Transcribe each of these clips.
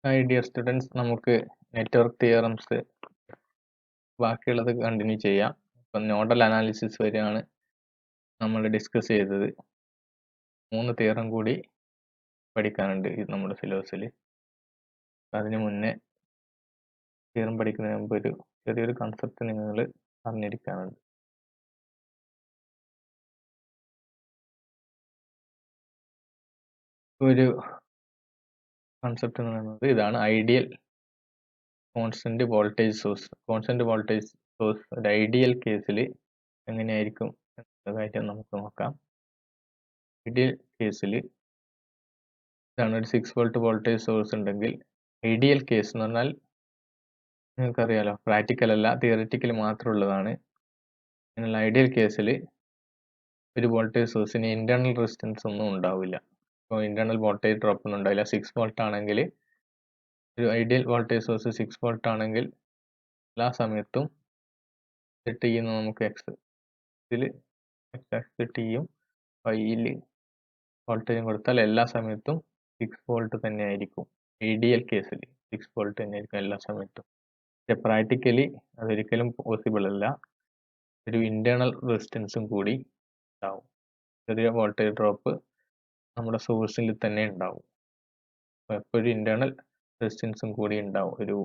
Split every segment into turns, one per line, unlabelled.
Hi dear students, നമുക്ക് network theorems ബാക്കിയുള്ളത് continue ചെയ്യാം. ഇപ്പം നോഡൽ അനാലിസിസ് വരെയാണ് നമ്മൾ ഡിസ്കസ് ചെയ്തത്. 3 തിയറം കൂടി പഠിക്കാനുണ്ട് നമ്മുടെ സിലബസിൽ. അതിന് മുന്നേ തിയറം പഠിക്കുന്നതിന് മുമ്പ് ഒരു ചെറിയൊരു കൺസെപ്റ്റ് നിങ്ങൾ അറിഞ്ഞിരിക്കാനുണ്ട്. ഒരു കൺസെപ്റ്റ് എന്ന് പറയുന്നത് ഇതാണ്: ideal constant voltage source. Constant voltage source ഒരു ഐഡിയൽ കേസിൽ എങ്ങനെയായിരിക്കും എന്ന കാര്യം നമുക്ക് നോക്കാം. ഐഡിയൽ കേസിൽ ഇതാണ്: ഒരു 6 വോൾട്ട് വോൾട്ടേജ് സോഴ്സ് ഉണ്ടെങ്കിൽ, ഐഡിയൽ കേസ് എന്ന് പറഞ്ഞാൽ നിങ്ങൾക്കറിയാലോ, പ്രാക്ടിക്കൽ അല്ല, തിയറിറ്റിക്കൽ മാത്രമുള്ളതാണ്. അങ്ങനെയുള്ള ഐഡിയൽ കേസിൽ ഒരു വോൾട്ടേജ് സോഴ്സിന് ഇന്റേണൽ റെസിസ്റ്റൻസ് ഒന്നും ഉണ്ടാവില്ല. ഇപ്പോൾ ഇന്റേണൽ വോൾട്ടേജ് ഡ്രോപ്പ് ഒന്നും ഉണ്ടാവില്ല. 6 വോൾട്ട് ആണെങ്കിൽ, ഒരു ഐഡിയൽ വോൾട്ടേജ് സോഴ്സ് 6 വോൾട്ട് ആണെങ്കിൽ എല്ലാ സമയത്തും ടി എന്ന് നമുക്ക് എക്സ് ഇതിൽ എക്സ് ടിയും വൈയിൽ വോൾട്ടേജും കൊടുത്താൽ എല്ലാ സമയത്തും 6 വോൾട്ട് തന്നെ ആയിരിക്കും. ഐഡിയൽ കേസിൽ 6 വോൾട്ട് തന്നെ ആയിരിക്കും എല്ലാ സമയത്തും. പക്ഷെ പ്രാക്ടിക്കലി അതൊരിക്കലും പോസിബിൾ അല്ല. ഒരു ഇന്റേണൽ റെസിസ്റ്റൻസും കൂടി ഉണ്ടാവും. ചെറിയ വോൾട്ടേജ് ഡ്രോപ്പ് നമ്മുടെ സോഴ്സിൽ തന്നെ ഉണ്ടാവും. എപ്പോഴും ഇന്റേണൽ റെസിസ്റ്റൻസും കൂടി ഉണ്ടാവും ഒരു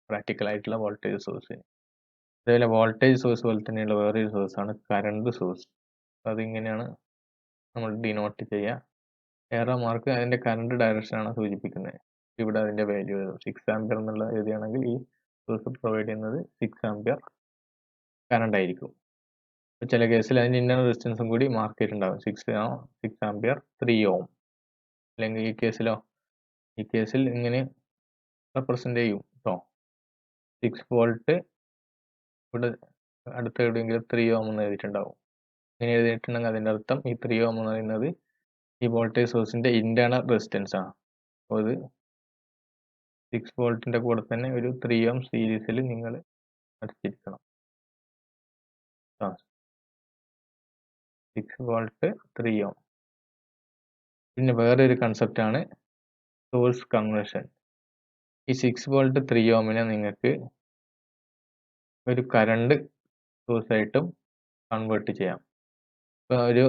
പ്രാക്ടിക്കൽ ആയിട്ടുള്ള വോൾട്ടേജ് സോഴ്സിന്. അതേപോലെ വോൾട്ടേജ് സോഴ്സ് പോലെ തന്നെയുള്ള വേറൊരു സോഴ്സാണ് കറണ്ട് സോഴ്സ്. അതിങ്ങനെയാണ് നമ്മൾ ഡിനോട്ട് ചെയ്യുക. ഏറോ മാർക്ക് അതിന്റെ കറണ്ട് ഡയറക്ഷനാണ് സൂചിപ്പിക്കുന്നത്. ഇവിടെ അതിന്റെ വാല്യൂ 6 ആംപിയർ എന്നുള്ള എഴുതുകയാണെങ്കിൽ ഈ സോഴ്സ് പ്രൊവൈഡ് ചെയ്യുന്നത് 6 ആംപിയർ കറണ്ട് ആയിരിക്കും. ചില കേസിൽ അതിന്റെ ഇന്റേണൽ റെസിസ്റ്റൻസും കൂടി മാർക്ക് ചെയ്തിട്ടുണ്ടാകും. 6 ആംപിയർ 3 ഓം. അല്ലെങ്കിൽ ഈ കേസിൽ ഇങ്ങനെ റെപ്രസെന്റ് ചെയ്യും കേട്ടോ. 6 വോൾട്ട് ഇവിടെ അടുത്ത എവിടെയെങ്കിലും 3 ഓം എന്ന് എഴുതിയിട്ടുണ്ടാവും. ഇങ്ങനെ എഴുതിയിട്ടുണ്ടെങ്കിൽ അതിന്റെ അർത്ഥം ഈ 3 ഓം എന്ന് പറയുന്നത് ഈ വോൾട്ടേജ് സോഴ്സിന്റെ ഇന്റേണൽ റെസിസ്റ്റൻസ് ആണ്. അപ്പോൾ ഇത് 6 വോൾട്ടിന്റെ കൂടെ തന്നെ ഒരു 3 ഓം സീരീസിൽ നിങ്ങൾ അടിച്ചിരിക്കണം. 6 വോൾട്ട് 3 ഓം. പിന്നെ വേറെ ഒരു കൺസെപ്റ്റ് ആണ് സോഴ്സ് കൺവേർഷൻ. ഈ 6 വോൾട്ട് 3 ഓമിനെ നിങ്ങൾക്ക് ഒരു കറണ്ട് സോഴ്സ് ആയിട്ടും കൺവേർട്ട് ചെയ്യാം. ഇപ്പോൾ ഒരു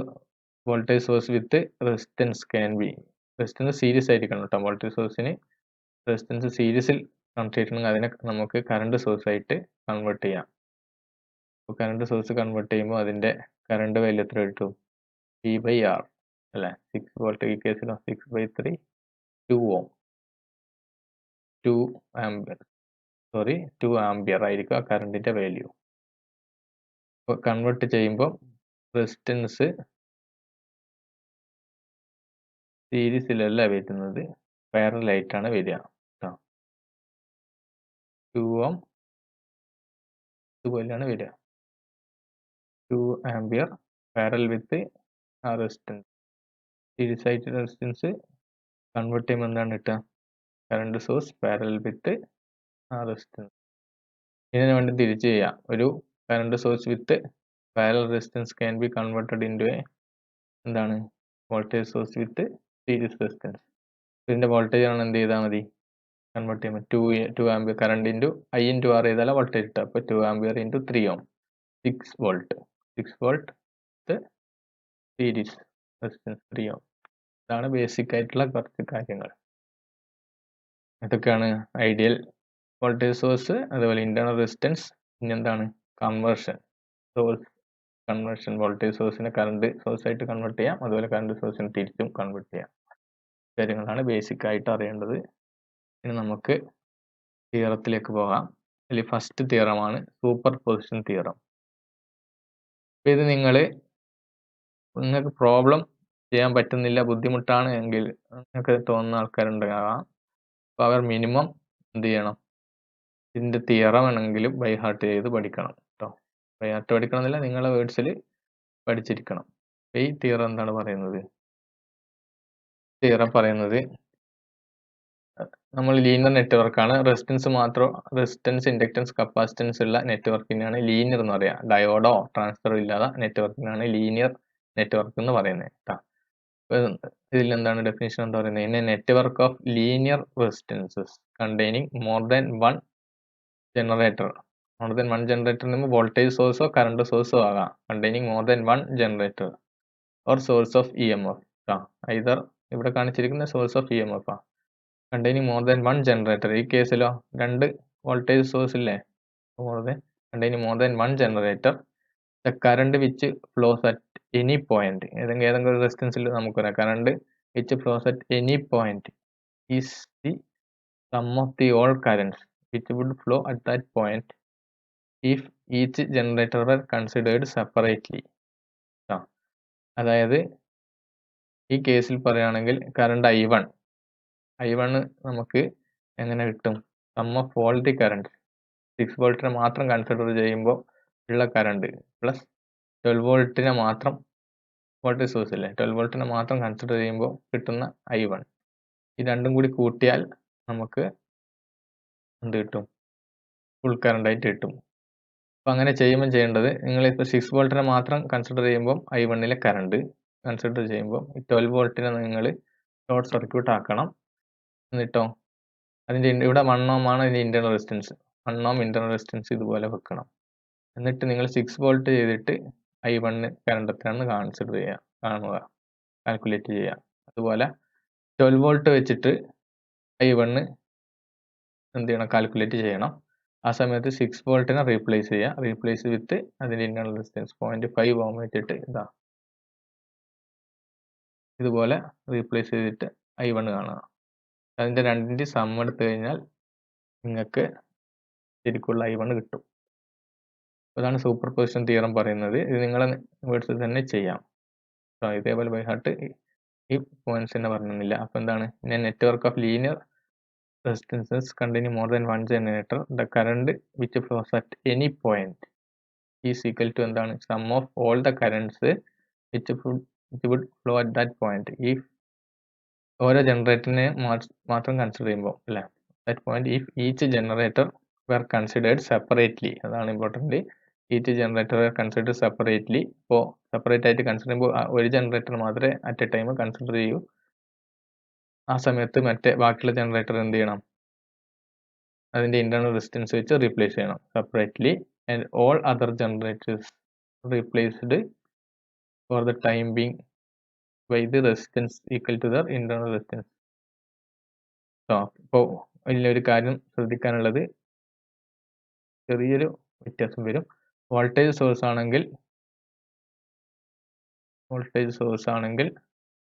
voltage source with resistance can B, resistance series ആയിരിക്കണം കേട്ടോ. വോൾട്ടേജ് സോഴ്സിന് റെസിസ്റ്റൻസ് സീരീസിൽ കണക്ട് ചെയ്തിട്ടുണ്ടെങ്കിൽ അതിനെ നമുക്ക് കറണ്ട് സോഴ്സ് ആയിട്ട് കൺവേർട്ട് ചെയ്യാം. അപ്പോൾ കറണ്ട് സോഴ്സ് കൺവേർട്ട് ചെയ്യുമ്പോൾ അതിന്റെ കറണ്ട് വാല്യൂ എത്ര കിട്ടും? P/R അല്ലേ? 6 വോൾട്ട് ഈ കേസിൽ 6/3 2 ഓം 2 ആംപിയർ ആയിരിക്കും ആ കറണ്ടിന്റെ വാല്യൂ. അപ്പോൾ കൺവേർട്ട് ചെയ്യുമ്പോൾ റെസിസ്റ്റൻസ് സീരീസിലല്ല വരുന്നത്, പാരലൽ ആയിട്ടാണ് വരിക. 2 ഓം ഇതുപോലെയാണ് വരിക. 2 ആംപിയർ പാരലൽ വിത്ത് ആ റെസിസ്റ്റൻസ്. സീരീസ് ആയിട്ട് റെസിസ്റ്റൻസ് കൺവേർട്ട് ചെയ്യുമ്പോൾ എന്താണ് കിട്ടുക? കറണ്ട് സോഴ്സ് പാരലൽ വിത്ത് ആ റെസിസ്റ്റൻസ്. ഇതിന് വേണ്ടി തിരിച്ച് ചെയ്യാം. ഒരു current source with parallel resistance can be converted into എന്താണ് voltage source with series resistance. ഇതിന്റെ വോൾട്ടേജ് ആണ് എന്ത് ചെയ്താൽ മതി? കൺവേർട്ട് ചെയ്യുമ്പോൾ 2 ampere current into I into R ചെയ്താൽ വോൾട്ടേജ് കിട്ടുക. അപ്പോൾ 2 ampere into 3 ohm 6 volt with series resistance 3 ohm. ഇതാണ് ബേസിക് ആയിട്ടുള്ള കുറച്ച് കാര്യങ്ങൾ. ഇതൊക്കെയാണ് ഐഡിയൽ വോൾട്ടേജ് സോഴ്സ്, അതുപോലെ ഇന്റേണൽ റെസിസ്റ്റൻസ്, പിന്നെ എന്താണ് കൺവേർഷൻ, സോഴ്സ് കൺവേർഷൻ. വോൾട്ടേജ് സോഴ്സിനെ കറണ്ട് സോഴ്സ് ആയിട്ട് കൺവേർട്ട് ചെയ്യാം, അതുപോലെ കറണ്ട് സോഴ്സിനെ തിരിച്ചും കൺവേർട്ട് ചെയ്യാം. കാര്യങ്ങളാണ് ബേസിക് ആയിട്ട് അറിയേണ്ടത്. ഇനി നമുക്ക് തിയറത്തിലേക്ക് പോകാം. ഇതിൽ ഫസ്റ്റ് തിയറമാണ് സൂപ്പർ പൊസിഷൻ തിയറം. ഇത് നിങ്ങൾക്ക് പ്രോബ്ലം ചെയ്യാൻ പറ്റുന്നില്ല, ബുദ്ധിമുട്ടാണ് എങ്കിൽ നിങ്ങൾക്ക് തോന്നുന്ന ആൾക്കാരുണ്ടാകാം. അപ്പോൾ അവർ മിനിമം എന്ത് ചെയ്യണം? ഇതിന്റെ തിയറം വേണമെങ്കിലും ബൈ ഹാർട്ട് ചെയ്ത് പഠിക്കണം കേട്ടോ. ബൈ ഹാർട്ട് പഠിക്കണം എന്നില്ല, നിങ്ങളുടെ വേർഡ്സിൽ പഠിച്ചിരിക്കണം. ഈ തിയറം എന്താണ് പറയുന്നത്? തിയറം പറയുന്നത് നമ്മൾ ലീനിയർ നെറ്റ്വർക്കാണ്, റെസിസ്റ്റൻസ് ഇൻഡക്റ്റൻസ് കപ്പാസിറ്റൻസ് ഉള്ള നെറ്റ്വർക്കിനാണ് ലീനിയർ എന്ന് പറയുക. ഡയോഡോ ട്രാൻസ്ഫറോ ഇല്ലാത്ത നെറ്റ്വർക്കിനാണ് ലീനിയർ നെറ്റ്വർക്ക് എന്ന് പറയുന്നത് കേട്ടോ. ഇതിൽ എന്താണ് ഡെഫിനിഷൻ എന്താ പറയുന്നത്? In a network of linear resistances containing more than one generator. More than one generator എന്ന് വോൾട്ടേജ് സോഴ്സോ കറണ്ട് സോഴ്സോ ആകാം. Containing more than one generator or source of E M F. Either ഇവിടെ കാണിച്ചിരിക്കുന്ന source of E M F ആണ്. Containing more than one generator, ഈ കേസിലോ രണ്ട് വോൾട്ടേജ് സോഴ്സ് ഇല്ലേ, containing more than one generator. The current which flows at any point, ഏതെങ്കിലും റെസിസ്റ്റൻസിൽ നമുക്കറിയാം current which flows at any point is the sum of the all currents which would flow at that point if each generator were considered separately. അതായത് ഈ കേസിൽ പറയുകയാണെങ്കിൽ current I1 നമുക്ക് എങ്ങനെ കിട്ടും? Sum of all the current 6 വോൾട്ടിനെ മാത്രം consider ചെയ്യുമ്പോൾ ഉള്ള കറണ്ട് പ്ലസ് 12 വോൾട്ടിനെ മാത്രം, വോൾട്ടേജ് സോഴ്സ് ഇല്ലേ 12 വോൾട്ടിനെ മാത്രം കൺസിഡർ ചെയ്യുമ്പോൾ കിട്ടുന്ന I1, ഈ രണ്ടും കൂടി കൂട്ടിയാൽ നമുക്ക് എന്ത് കിട്ടും? ഫുൾ കറണ്ട് ആയിട്ട് കിട്ടും. അപ്പോൾ അങ്ങനെ ചെയ്യുമ്പോൾ ചെയ്യേണ്ടത്, നിങ്ങളിപ്പോൾ 6 വോൾട്ടിനെ മാത്രം കൺസിഡർ ചെയ്യുമ്പോൾ I1ലെ കറണ്ട് കൺസിഡർ ചെയ്യുമ്പോൾ 12 വോൾട്ടിനെ നിങ്ങൾ ഷോർട്ട് സർക്യൂട്ട് ആക്കണം. എന്നിട്ടോ അതിൻ്റെ ഇവിടെ 1 ohm ആണ് ഇതിൻ്റെ internal resistance. 1 ohm internal resistance ഇതുപോലെ വെക്കണം. എന്നിട്ട് നിങ്ങൾ 6 വോൾട്ട് ചെയ്തിട്ട് I1 കറണ്ട് എത്രയാണെന്ന് കാണുക, കാൽക്കുലേറ്റ് ചെയ്യുക. അതുപോലെ 12 വോൾട്ട് വെച്ചിട്ട് I1 എന്ത് ചെയ്യണം? കാൽക്കുലേറ്റ് ചെയ്യണം. ആ സമയത്ത് 6 വോൾട്ടിനെ റീപ്ലേസ് ചെയ്യുക. റീപ്ലേസ് വിത്ത് അതിൻ്റെ ഇന്റേണൽ റെസിസ്റ്റൻസ് 0.5 ohm വെച്ചിട്ട് ഇതുപോലെ റീപ്ലേസ് ചെയ്തിട്ട് I1 കാണുക. അതിൻ്റെ രണ്ടിൻ്റെ സം എടുത്തു കഴിഞ്ഞാൽ നിങ്ങൾക്ക് ശരിക്കുള്ള I1 കിട്ടും. അതാണ് സൂപ്പർ പൊസിഷൻ തിയറം പറയുന്നത്. ഇത് നിങ്ങളെ വേർഡ്സിൽ തന്നെ ചെയ്യാം. ഇതേപോലെ ബൈ ഹാർട്ട് ഈ പോയിന്റ്സ് തന്നെ പറഞ്ഞില്ല. അപ്പോൾ എന്താണ്? In a network of linear resistances containing more than one generator the current which flows at any point is equal to എന്താണ്? Sum of all the currents which would flow at that point if ഓരോ ജനറേറ്ററിനെ മാത്രം consider ചെയ്യുമ്പോൾ അല്ലേ, that point if each generator were considered separately. അതാണ് important. Each generator consider separately. ഇപ്പോൾ separate ആയിട്ട് consider ചെയ്യുമ്പോൾ ഒരു ജനറേറ്റർ മാത്രമേ അറ്റ് എ ടൈം കൺസിഡർ ചെയ്യൂ. ആ സമയത്ത് ബാക്കിയുള്ള ജനറേറ്റർ എന്ത് ചെയ്യണം? അതിൻ്റെ ഇന്റേണൽ റെസിസ്റ്റൻസ് വെച്ച് റീപ്ലേസ് ചെയ്യണം separately. And all other generators replaced for the time being by the resistance equal to their internal resistance. ഇപ്പോൾ ഇതിലൊരു കാര്യം ശ്രദ്ധിക്കാനുള്ളത്, ചെറിയൊരു വ്യത്യാസം വരും. വോൾട്ടേജ് സോഴ്സ് ആണെങ്കിൽ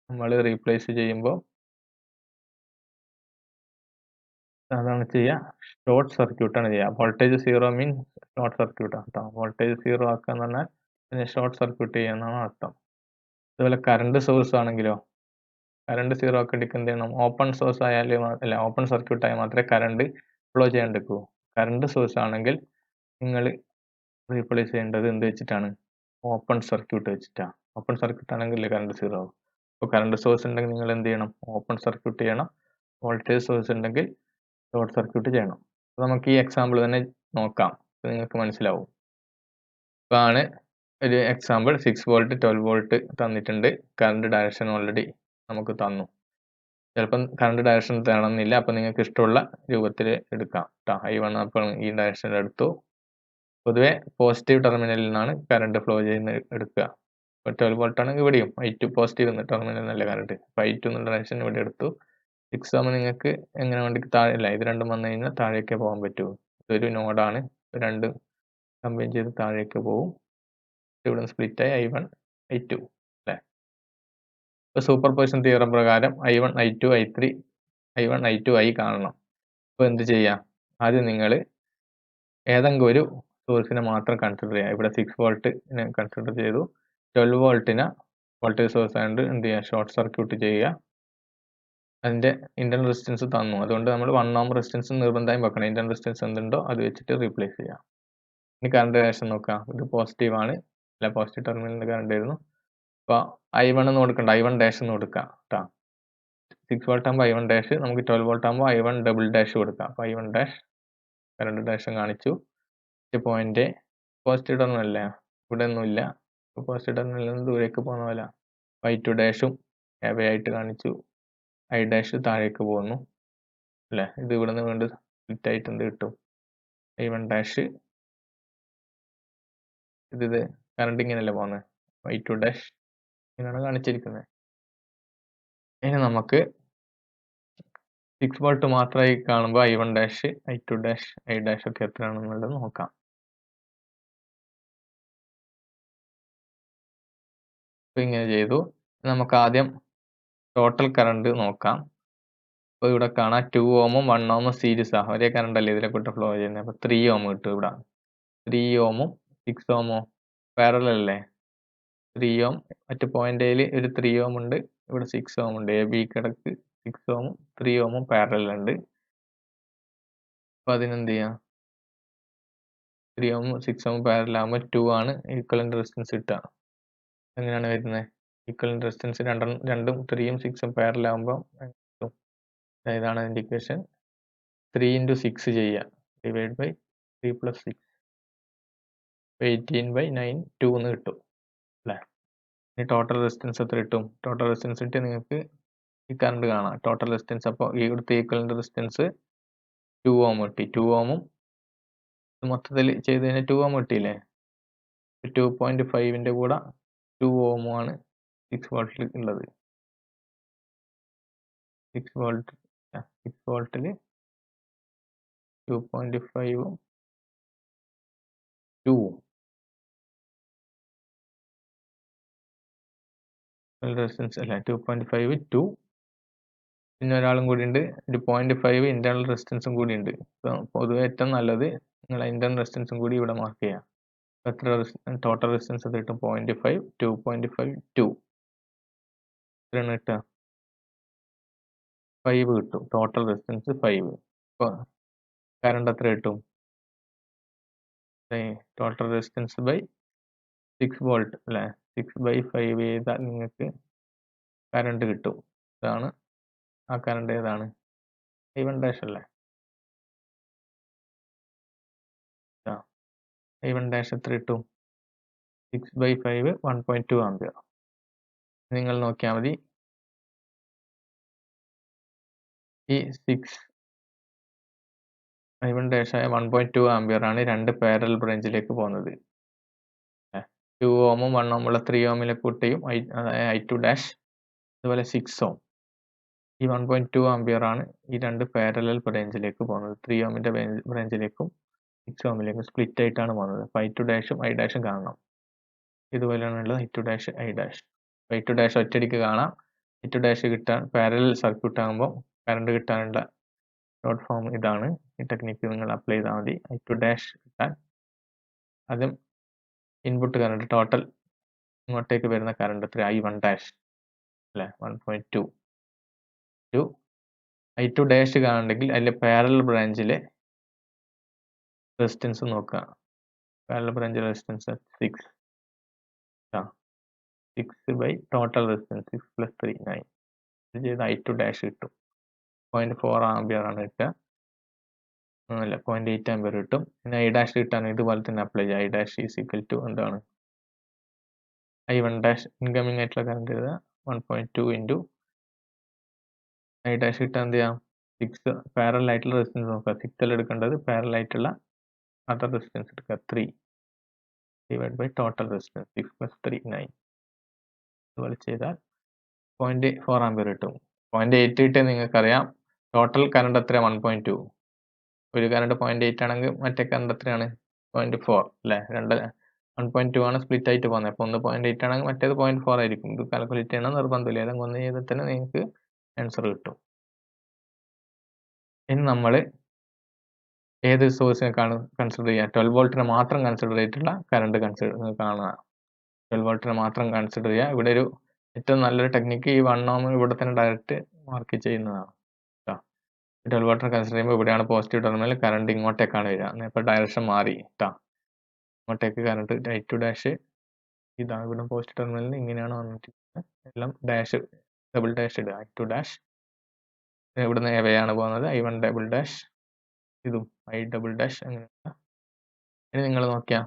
നമ്മൾ റീപ്ലേസ് ചെയ്യുമ്പോൾ അതാണ് ചെയ്യുക, ഷോർട്ട് സർക്യൂട്ടാണ് ചെയ്യുക. വോൾട്ടേജ് സീറോ മീൻസ് ഷോർട്ട് സർക്യൂട്ടാണ് കേട്ടോ. വോൾട്ടേജ് സീറോ ആക്കുക എന്ന് പറഞ്ഞാൽ പിന്നെ ഷോർട്ട് സർക്യൂട്ട് ചെയ്യുക എന്നാണ് അർത്ഥം. അതുപോലെ കറണ്ട് സോഴ്സ് ആണെങ്കിലോ, കറണ്ട് സീറോ ആക്കേണ്ടിക്ക് എന്ത് ചെയ്യണം? ഓപ്പൺ സോഴ്സ് ആയാലും അല്ല, ഓപ്പൺ സർക്യൂട്ട് ആയാൽ മാത്രമേ കറണ്ട് ഫ്ലോ ചെയ്യാണ്ടിരിക്കൂ. കറണ്ട് സോഴ്സ് ആണെങ്കിൽ നിങ്ങൾ റീപ്ലേസ് ചെയ്യേണ്ടത് എന്ത് വെച്ചിട്ടാണ്? ഓപ്പൺ സർക്യൂട്ട് വെച്ചിട്ടാണ്. ഓപ്പൺ സർക്യൂട്ട് ആണെങ്കിൽ കറണ്ട് സീറോ ആവും. അപ്പോൾ കറണ്ട് സോഴ്സ് ഉണ്ടെങ്കിൽ നിങ്ങൾ എന്ത് ചെയ്യണം? ഓപ്പൺ സർക്യൂട്ട് ചെയ്യണം. വോൾട്ടേജ് സോഴ്സ് ഉണ്ടെങ്കിൽ ഷോർട്ട് സർക്യൂട്ട് ചെയ്യണം. അപ്പോൾ നമുക്ക് ഈ എക്സാമ്പിൾ തന്നെ നോക്കാം, അപ്പോൾ നിങ്ങൾക്ക് മനസ്സിലാവും. അപ്പോൾ ആണ് ഒരു എക്സാമ്പിൾ. 6 വോൾട്ട് 12 വോൾട്ട് തന്നിട്ടുണ്ട്. കറണ്ട് ഡയറക്ഷൻ ഓൾറെഡി നമുക്ക് തന്നു. ചിലപ്പം കറണ്ട് ഡയറക്ഷൻ തരണമെന്നില്ല. അപ്പോൾ നിങ്ങൾക്ക് ഇഷ്ടമുള്ള രൂപത്തിൽ എടുക്കാം കേട്ടോ. I1 അപ്പോൾ ഈ ഡയറക്ഷനിൽ എടുത്തു. പൊതുവെ പോസിറ്റീവ് ടെർമിനലിൽ നിന്നാണ് കറണ്ട് ഫ്ലോ ചെയ്യുന്നത് എടുക്കുക. ഇപ്പോൾ 12 വോൾട്ട് ആണെങ്കിൽ ഇവിടെയും I2 പോസിറ്റീവ് ടെർമിനൽ നല്ല കറണ്ട്. അപ്പോൾ I2 എന്നുള്ള ഡയറക്ഷൻ ഇവിടെ എടുത്തു. 6 ആകുമ്പോൾ നിങ്ങൾക്ക് എങ്ങനെ വേണ്ടി താഴെ അല്ല, ഇത് രണ്ടും വന്നു കഴിഞ്ഞാൽ താഴേക്കേ പോകാൻ പറ്റൂ. ഇതൊരു നോഡാണ്, രണ്ടും കമ്പൈൻ ചെയ്ത് താഴേക്ക് പോകും. ഇവിടെ സ്പ്ലിറ്റായി I1 I2 അല്ലേ. ഇപ്പോൾ സൂപ്പർ പൊസിഷൻ തിയറം പ്രകാരം I1 I2 I3 I1 I2 I കാണണം. അപ്പോൾ എന്ത് ചെയ്യാം? ആദ്യം നിങ്ങൾ ഏതെങ്കിലും ഒരു സോഴ്സിനെ മാത്രം കൺസിഡർ ചെയ്യുക. ഇവിടെ 6 വോൾട്ടിനെ കൺസിഡർ ചെയ്തു. 12 വോൾട്ടിനെ വോൾട്ടേജ് സോഴ്സ് ആയതുകൊണ്ട് എന്ത് ചെയ്യുക? ഷോർട്ട് സർക്യൂട്ട് ചെയ്യുക. അതിൻ്റെ ഇന്റേണൽ റെസിസ്റ്റൻസ് തന്നു, അതുകൊണ്ട് നമ്മൾ 1 ohm റെസിസ്റ്റൻസ് നിർബന്ധമായും വെക്കണം. ഇന്റേണൽ റെസിസ്റ്റൻസ് എന്തുണ്ടോ അത് വെച്ചിട്ട് റീപ്ലേസ് ചെയ്യാം. ഇനി കറണ്ട് ഡയറക്ഷൻ നോക്കാം. ഇത് പോസിറ്റീവ് ആണ്, അല്ല പോസിറ്റീവ് ടെർമിനലിൽ കറണ്ട് ആയിരുന്നു. അപ്പോൾ I1 എന്ന് കൊടുക്കണ്ട, I1 ഡാഷ് എന്ന് കൊടുക്കാം കേട്ടോ. 6 വോൾട്ട് ആകുമ്പോൾ I1 ഡാഷ്, നമുക്ക് 12 വോൾട്ട് ആകുമ്പോൾ I1 ഡബിൾ ഡാഷ് കൊടുക്കാം. അപ്പോൾ I1 ഡാഷ് കറണ്ട് ഡയറക്ഷൻ കാണിച്ചു. പോയിന്റ് പോസിറ്റീവ് ടെർമിനൽ അല്ലേ, ഇവിടെ ഒന്നുമില്ല. പോസിറ്റീവ് ടെർമിനലിൽ നിന്ന് ദൂരേക്ക് പോകുന്ന പോലെ I2 ഡാഷും എവേ ആയിട്ട് കാണിച്ചു, ഐ ഡാഷ് താഴേക്ക് പോകുന്നു അല്ലേ. ഇത് ഇവിടെ നിന്ന് വീണ്ടും സ്പ്ലിറ്റ് ആയിട്ട് എന്ത് കിട്ടും, I1 ഡാഷ് ഇത് കറണ്ട് ഇങ്ങനെയല്ലേ പോകുന്നത്, I2 ഡാഷ് ഇങ്ങനെയാണ് കാണിച്ചിരിക്കുന്നത്. ഇനി നമുക്ക് 6 വോൾട്ട് മാത്രമായി കാണുമ്പോൾ I1 dash I2 dash I dash ഒക്കെ എത്രയാണെന്നുള്ളത് നോക്കാം. അപ്പോൾ ഇങ്ങനെ ചെയ്തു. നമുക്ക് ആദ്യം ടോട്ടൽ കറണ്ട് നോക്കാം. അപ്പോൾ ഇവിടെ കാണാം 2 ഓമും 1 ഓമും സീരീസ് ആണ്, ഒരേ കറണ്ട് അല്ലേ ഇതിലെ കൂട്ട് ഫ്ലോ ചെയ്യുന്നത്. അപ്പോൾ 3 ഓം കിട്ടും ഇവിടെ. 3 ഓമും 6 ഓമോ പാരലൽ അല്ലേ. 3 ഓം മറ്റ് പോയിന്റ് എയിൽ ഒരു 3 ഓം ഉണ്ട്, ഇവിടെ 6 ഓം ഉണ്ട്. എ ബി കിടക്ക് 6 ഓമും 3 ഓമും പാരലൽ ഉണ്ട്. അപ്പോൾ അതിനെന്ത് ചെയ്യാം, 3 ഓമും 6 ഓമും പാരലൽ ആകുമ്പോൾ 2 ആണ് ഈക്വലന്റ് റെസിസ്റ്റൻസ് കിട്ടുക. എങ്ങനെയാണ് വരുന്നത്, ഈക്വലന്റ് റെസിസ്റ്റൻസ് രണ്ടും 3 ഉം 6 ഉം പാരലൽ ആകുമ്പോൾ ഇതാണ് അതിൻ്റെ ഇക്വേഷൻ. 3 into 6 ചെയ്യുക, ഡിവൈഡ് ബൈ 3 plus 6, 18/9 2 എന്ന് കിട്ടും അല്ലേ. ഇനി ടോട്ടൽ റെസിസ്റ്റൻസ് എത്ര കിട്ടും, ടോട്ടൽ റെസിസ്റ്റൻസ് കിട്ടി നിങ്ങൾക്ക് ഈ കറണ്ട് കാണാം. ടോട്ടൽ റെസിസ്റ്റൻസ് അപ്പോൾ ഈ ഇവിടുത്തെ ഈക്വലന്റ് റെസിസ്റ്റൻസ് 2 ഓം കിട്ടി. 2 ഓമും മൊത്തത്തിൽ ചെയ്ത് കഴിഞ്ഞാൽ 2 ഓം കിട്ടിയില്ലേ. 2.5ൻ്റെ കൂടെ 2 ഓമുമാണ് 6 വോൾട്ടിൽ ഉള്ളത്. 6 വോൾട്ടിൽ 2.5ഉം 2ഉം റെസിസ്റ്റൻസ് അല്ല, 2.5 2, പിന്നെ ഒരാളും കൂടി ഉണ്ട്, ഒരു 0.5 ഇന്റേണൽ റെസിസ്റ്റൻസും കൂടി ഉണ്ട്. പൊതുവെ ഏറ്റവും നല്ലത് നിങ്ങൾ ഇന്റേണൽ റെസിസ്റ്റൻസും കൂടി ഇവിടെ മാർക്ക് ചെയ്യാം. എത്ര ടോട്ടൽ റെസിസ്റ്റൻസ് കിട്ടും, 0.5 2.5 2 എത്രയാണ് കിട്ടുക, 5 കിട്ടും. Total resistance 5. അപ്പോൾ കറണ്ട് എത്ര കിട്ടും, ടോട്ടൽ റെസിസ്റ്റൻസ് ബൈ 6 വോൾട്ട് അല്ലേ. 6/5 ചെയ്താൽ നിങ്ങൾക്ക് കറണ്ട് കിട്ടും. ഇതാണ് ആ കറണ്ട്. ഏതാണ്, I1 ഡാഷ് അല്ലേ. I1 ഡാഷ് എത്ര കിട്ടും, 6/5 1.2 ആമ്പിയർ. നിങ്ങൾ നോക്കിയാൽ മതി, ഈ 6 I1 ഡാഷ് ആയ 1.2 ആമ്പിയർ ആണ് രണ്ട് പാരലൽ ബ്രാഞ്ചിലേക്ക് പോകുന്നത്. 2 ഓമും 1 ഓമുള്ള 3 ഓമിലെ കൂട്ടിയും I2 ഡാഷ്, അതുപോലെ 6 ഓം. ഈ 1.2 ആമ്പിയർ ആണ് ഈ രണ്ട് പാരലൽ ബ്രാഞ്ചിലേക്ക് പോകുന്നത്. 3 ഓമിന്റെ ബ്രാഞ്ചിലേക്കും 6 ഓമിലേക്കും സ്പ്ലിറ്റ് ആയിട്ടാണ് പോകുന്നത്. അപ്പോൾ I2 ഡാഷും I ഡാഷും കാണണം. ഇതുപോലെയാണുള്ളത് I2 dash I dash. I2 dash ഒറ്റയടിക്ക് കാണാം. I2 ഡാഷ് കിട്ടാൻ പാരലൽ സർക്യൂട്ട് ആകുമ്പോൾ കറണ്ട് കിട്ടാനുള്ള ഷോർട്ട് ഫോം ഇതാണ്. ഈ ടെക്നിക്ക് നിങ്ങൾ അപ്ലൈ ചെയ്താൽ മതി. I2 ഡാഷ് കിട്ടാൻ ആദ്യം ഇൻപുട്ട് കറണ്ട് ടോട്ടൽ ഇങ്ങോട്ടേക്ക് വരുന്ന കറണ്ട് എത്ര, I1 ഡാഷ് അല്ലേ 1.2. I2 ഡാഷ് കാണുന്നുണ്ടെങ്കിൽ അതിലെ പാരലൽ ബ്രാഞ്ചിലെ റെസിസ്റ്റൻസ് നോക്കുക. പാരലൽ ബ്രാഞ്ചിലെ റെസിസ്റ്റൻസ് 6 ബൈ ടോട്ടൽ റെസിസ്റ്റൻസ് 6 + 3 9. ഇത് ചെയ്ത് I2 ഡാഷ് കിട്ടും. 0.4 ആമ്പിയർ ആണ് കിട്ടുക, അല്ല 0.8 ആമ്പിയർ കിട്ടും. പിന്നെ I ഡാഷ് കിട്ടാൻ ഇതുപോലെ തന്നെ അപ്ലൈ ചെയ്യുക. I dash is equal to എന്താണ്, I1 ഡാഷ് ഇൻകമിംഗ് ആയിട്ടുള്ള കറണ്ട് എഴുതുക 1.2 ഇൻറ്റു I ഡാഷ് കിട്ടാൻ എന്ത് ചെയ്യാം, 6 പാരലൽ ആയിട്ടുള്ള റെസിസ്റ്റൻസ് നോക്കുക. 6 അല്ല എടുക്കേണ്ടത്, പാരലൽ ആയിട്ടുള്ള അതർ റെസിസ്റ്റൻസ് എടുക്കുക. 3 ഡിവൈഡ് ബൈ ടോട്ടൽ റെസിസ്റ്റൻസ് 6 + 3 9. അതുപോലെ ചെയ്താൽ 0.4 ആമ്പിയർ കിട്ടും. 0.8 കിട്ടിയാൽ നിങ്ങൾക്കറിയാം ടോട്ടൽ കറണ്ട് എത്ര, 1.2. ഒരു കറണ്ട് 0.8 ആണെങ്കിൽ മറ്റേ കറണ്ട് എത്രയാണ്, 0.4 അല്ലേ. 1.2 ആണ് സ്പ്ലിറ്റ് ആയിട്ട് പോകുന്നത്. അപ്പോൾ ഒന്ന് 0.8 ആണെങ്കിൽ മറ്റേത് 0.4 ആയിരിക്കും. ഇത് കാൽക്കുലേറ്റ് ചെയ്യണം നിർബന്ധമില്ല, ഏതെങ്കിലും ഒന്ന് ചെയ്താൽ തന്നെ നിങ്ങൾക്ക് ആൻസർ കിട്ടും. ഇനി നമ്മൾ ഏത് സോഴ്സിനേക്കാണ് കൺസിഡർ ചെയ്യുക, 12 വോൾട്ടിനെ മാത്രം കൺസിഡർ ചെയ്തിട്ടുള്ള കറണ്ട് കാണുക. 12 വോൾട്ടിനെ മാത്രം കൺസിഡർ ചെയ്യുക. ഇവിടെ ഒരു ഏറ്റവും നല്ലൊരു ടെക്നിക്ക് ഈ 1 ഓം ഇവിടെ തന്നെ ഡയറക്റ്റ് മാർക്ക് ചെയ്യുന്നതാണ്. 12 വോൾട്ടിനെ കൺസിഡർ ചെയ്യുമ്പോൾ ഇവിടെയാണ് പോസിറ്റീവ് ടെർമിനൽ, കറണ്ട് ഇങ്ങോട്ടേക്കാണ് വരിക. ഇപ്പോൾ ഡയറക്ഷൻ മാറി ഇങ്ങോട്ടേക്ക് കറണ്ട് I2 ഡാഷ് ഇതാണ്, ഇവിടെ പോസിറ്റീവ് ടെർമിനലിൽ ഇങ്ങനെയാണ് വന്നിട്ടുള്ളത്. എല്ലാം ഡാഷ് ഡബിൾ ഡാഷ് ഇടുക. I2 ഡാഷ് ഇവിടുന്ന് എവയാണ് പോകുന്നത്, I1 ഡബിൾ ഡാഷ്, ഇതും I ഡബിൾ ഡാഷ് അങ്ങനെയാണ്. ഇനി നിങ്ങൾ നോക്കിയാൽ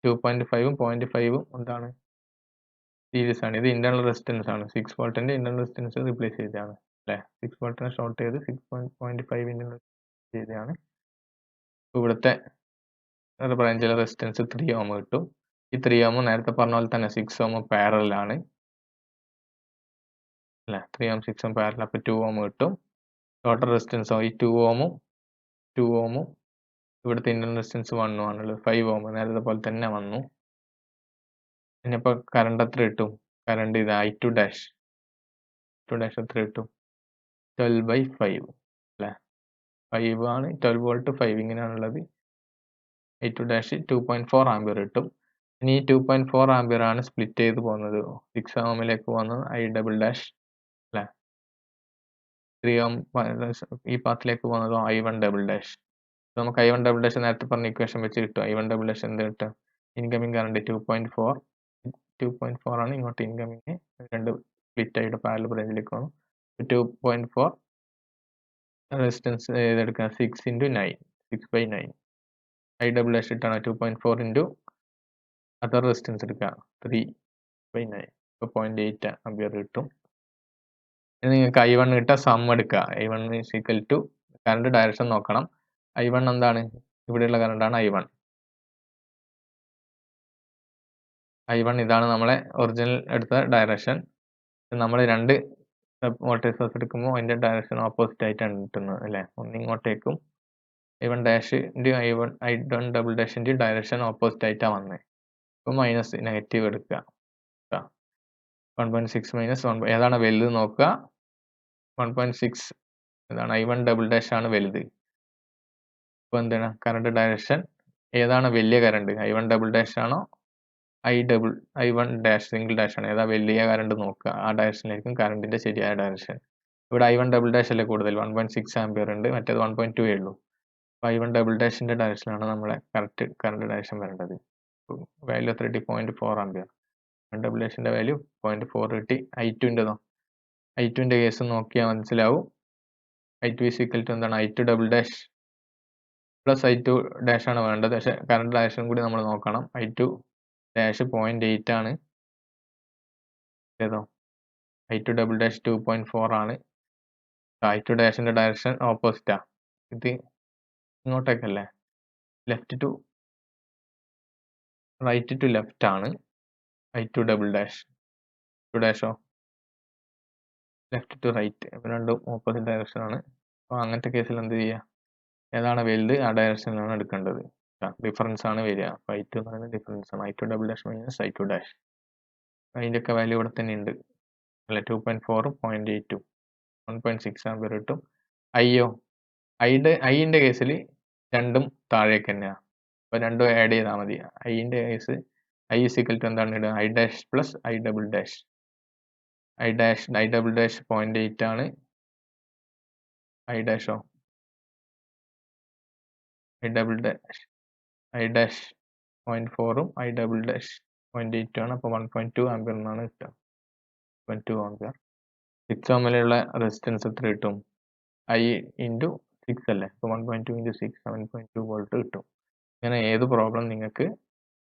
2.5ഉം 0.5ഉം എന്താണ് സീരീസ് ആണ്. ഇത് ഇന്റേണൽ റെസിസ്റ്റൻസ് ആണ്. 6 വോൾട്ടിന്റെ ഇന്റേണൽ റെസിസ്റ്റൻസ് റീപ്ലേസ് ചെയ്തതാണ് അല്ലേ. 6 വോൾട്ടിനെ ഷോർട്ട് ചെയ്ത് 6.5 ഇന്റേണൽ ചെയ്തതാണ്. ഇവിടുത്തെ ബ്രാഞ്ചിലെ റെസിസ്റ്റൻസ് 3 ഓം കിട്ടും. ഈ 3 ഓം നേരത്തെ പറഞ്ഞ പോലെ തന്നെ 6 ഓം പാരലൽ ആണ് അല്ലേ. 3 ഓം 6 ഓം പാരലൽ, അപ്പോൾ 2 ഓം കിട്ടും. ടോട്ടൽ റെസിസ്റ്റൻസോ ഈ 2 ഓമും ഇവിടുത്തെ ഇന്റേണൽ റെസിസ്റ്റൻസ് 1 ആണുള്ളത്. 5 ഓം നേരത്തെ പോലെ തന്നെ വന്നു. ഇനിയിപ്പോൾ കറണ്ട് എത്ര കിട്ടും? കറണ്ട് ഇത് I2 ഡാഷ് എത്ര കിട്ടും? 12/5 അല്ലേ. 5 ആണ് 12 വോൾട്ട് 5 ഇങ്ങനെയാണുള്ളത്. I2 ഡാഷ് 2.4 ആംപിയർ കിട്ടും. ഇനി ഈ 2.4 ആംപിയർ ആണ് സ്പ്ലിറ്റ് ചെയ്ത് പോകുന്നത് 6 ഓമിലേക്ക് പോകുന്നത് I ഡബിൾ ഡാഷ് അല്ലേ. 3 ഓം ഈ പാത്തിലേക്ക് പോകുന്നത് I1 ഡബിൾ ഡാഷ്. നമുക്ക് I1 ഡബിൾ ഡാഷ് നേരത്തെ പറഞ്ഞ ഇക്വേഷൻ വെച്ച് കിട്ടും. I1 ഡബിൾ ഡാഷ് എന്ത് കിട്ടും? ഇൻകമിംഗ് കറണ്ട് 2.4 ആണ് ഇങ്ങോട്ട് ഇൻകമിങ്. രണ്ട് സ്പ്ലിറ്റ് ആയിട്ട് പാരലൽ ബ്രാഞ്ചിലേക്ക് വന്നു. 2.4 റെസിസ്റ്റൻസ് ഏതെടുക്കുക? 6 × 9 6/9. I ഡബിൾ ഡാഷ് ഇട്ടാണ് 2.4 ഇൻറ്റു അതർ റെസിസ്റ്റൻസ് എടുക്കുക 3/9. ഇപ്പോൾ 0.8 ആംപിയർ കിട്ടും. ഇനി നിങ്ങൾക്ക് I1 കിട്ടാൻ സം എടുക്കുക. I1 is equal to current direction നോക്കണം. I1 എന്താണ്? ഇവിടെയുള്ള കറണ്ടാണ് I1. I1 ഇതാണ് നമ്മളെ ഒറിജിനൽ എടുത്ത ഡയറക്ഷൻ. നമ്മൾ രണ്ട് വോൾട്ടേജ് സോഴ്സ് എടുക്കുമ്പോൾ അതിൻ്റെ ഡയറക്ഷൻ ഓപ്പോസിറ്റ് ആയിട്ടാണ് കിട്ടുന്നത് അല്ലേ. ഒന്ന് ഇങ്ങോട്ടേക്കും I1 dash into I1 double ഡാഷിൻ്റെ ഡയറക്ഷൻ ഓപ്പോസിറ്റ് ആയിട്ടാണ് വന്നത്. ഇപ്പോൾ മൈനസ് നെഗറ്റീവ് എടുക്കുക. 1.6 മൈനസ് 1 ഏതാണ് വലുത് നോക്കുക. 1.6 ഇതാണ്. I1 ഡബിൾ ഡാഷ് ആണ് വലുത്. ഇപ്പോൾ എന്താണ് കറണ്ട് ഡയറക്ഷൻ ഏതാണ് വലിയ കറണ്ട്? I1 ഡബിൾ ഡാഷ് ആണോ I1 ഡാഷ് സിംഗിൾ ഡാഷ് ആണ്? ഏതാ വലിയ കറണ്ട് നോക്കുക. ആ ഡയറക്ഷനിലായിരിക്കും കറണ്ടിന്റെ ശരിയായ ഡയറക്ഷൻ. ഇവിടെ I1 ഡബിൾ ഡാഷ് അല്ലേ കൂടുതൽ, 1.6 ആംപിയർ ഉണ്ട്, മറ്റേത് 1.2 ഉള്ളൂ. അപ്പോൾ I1 ഡബിൾ ഡാഷിന്റെ ഡയറക്ഷനാണ് നമ്മളെ കറക്റ്റ് കറണ്ട് ഡയറക്ഷൻ വരേണ്ടത്. വാല്യൂ എത്ര കിട്ടി? 0.4 ആംപിയർ. ഡബിൾ ഡാഷിന്റെ വാല്യൂ 0.4 കിട്ടി. I2ൻ്റെതോ? I2ൻ്റെ കേസ് നോക്കിയാൽ മനസ്സിലാവും. I2 ഈസ് ഈക്വൽ ടു എന്താണ്? I2 double dash plus I2 dash ആണ് വേണ്ടത്. പക്ഷേ കറണ്ട് ഡയറക്ഷൻ കൂടി നമ്മൾ നോക്കണം. I2 ഡാഷ് 0.8 ആണ്. ഏതോ I2 ഡബിൾ ഡാഷ് 2.4 ആണ്. I2 ഡാഷിന്റെ ഡയറക്ഷൻ ഓപ്പോസിറ്റാ. ഇത് ഇങ്ങോട്ടേക്കല്ലേ, left to right to left ആണ് I2 ഡബിൾ ഡാഷ്. ഡാഷോ ലെഫ്റ്റ് ടു റൈറ്റ്, രണ്ടും ഓപ്പോസിറ്റ് ഡയറക്ഷൻ ആണ്. അപ്പോൾ അങ്ങനത്തെ കേസിൽ എന്ത് ചെയ്യുക? ഏതാണ് വലുത് ആ ഡയറക്ഷനിലാണ് എടുക്കേണ്ടത്. ഡിഫറൻസ് ആണ് വരിക. അപ്പോൾ I2 എന്ന് പറയുന്നത് ഡിഫറൻസ് ആണ്. I2 double dash minus I2 dash. അതിൻ്റെയൊക്കെ വാല്യൂ ഇവിടെ തന്നെ ഉണ്ട് അല്ല. 2.4 0.82 1.6 ആംപിയർ കിട്ടും. ഐൻ്റെ കേസിൽ രണ്ടും താഴേക്ക് തന്നെയാണ്. അപ്പോൾ രണ്ടും ആഡ് ചെയ്താൽ മതി. ഐൻ്റെ case I is equal to എന്താണ് ഇടുക? I dash plus I double dash. I double dash 0.8 ആണ്. I ഡാഷോ I ഡബിൾ ഡാഷ് 0.4ഉം I ഡബിൾ ഡാഷ് 0.8 ആണ്. അപ്പോൾ 1.2 ആംപിയർ എന്നാണ് കിട്ടുക. 1.2 ആംപിയർ. 6 ഓമിലുള്ള റെസിസ്റ്റൻസ് എത്ര കിട്ടും? I ഇൻറ്റു 6 അല്ലേ. അപ്പോൾ 1.2 ഇൻറ്റു 6 7.2 വോൾട്ട് കിട്ടും. ഇങ്ങനെ ഏത് പ്രോബ്ലം നിങ്ങൾക്ക്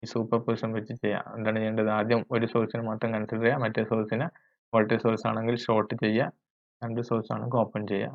ഈ സൂപ്പർ പൊസിഷൻ വെച്ച് ചെയ്യാം. എന്താണ് ചെയ്യേണ്ടത്? ആദ്യം ഒരു സോഴ്സിന് മാത്രം കൺസിഡർ ചെയ്യുക. മറ്റേ സോഴ്സിനെ വോൾട്ടേജ് സോഴ്സ് ആണെങ്കിൽ ഷോർട്ട് ചെയ്യുക, രണ്ട് സോഴ്സ് ആണെങ്കിൽ ഓപ്പൺ ചെയ്യുക.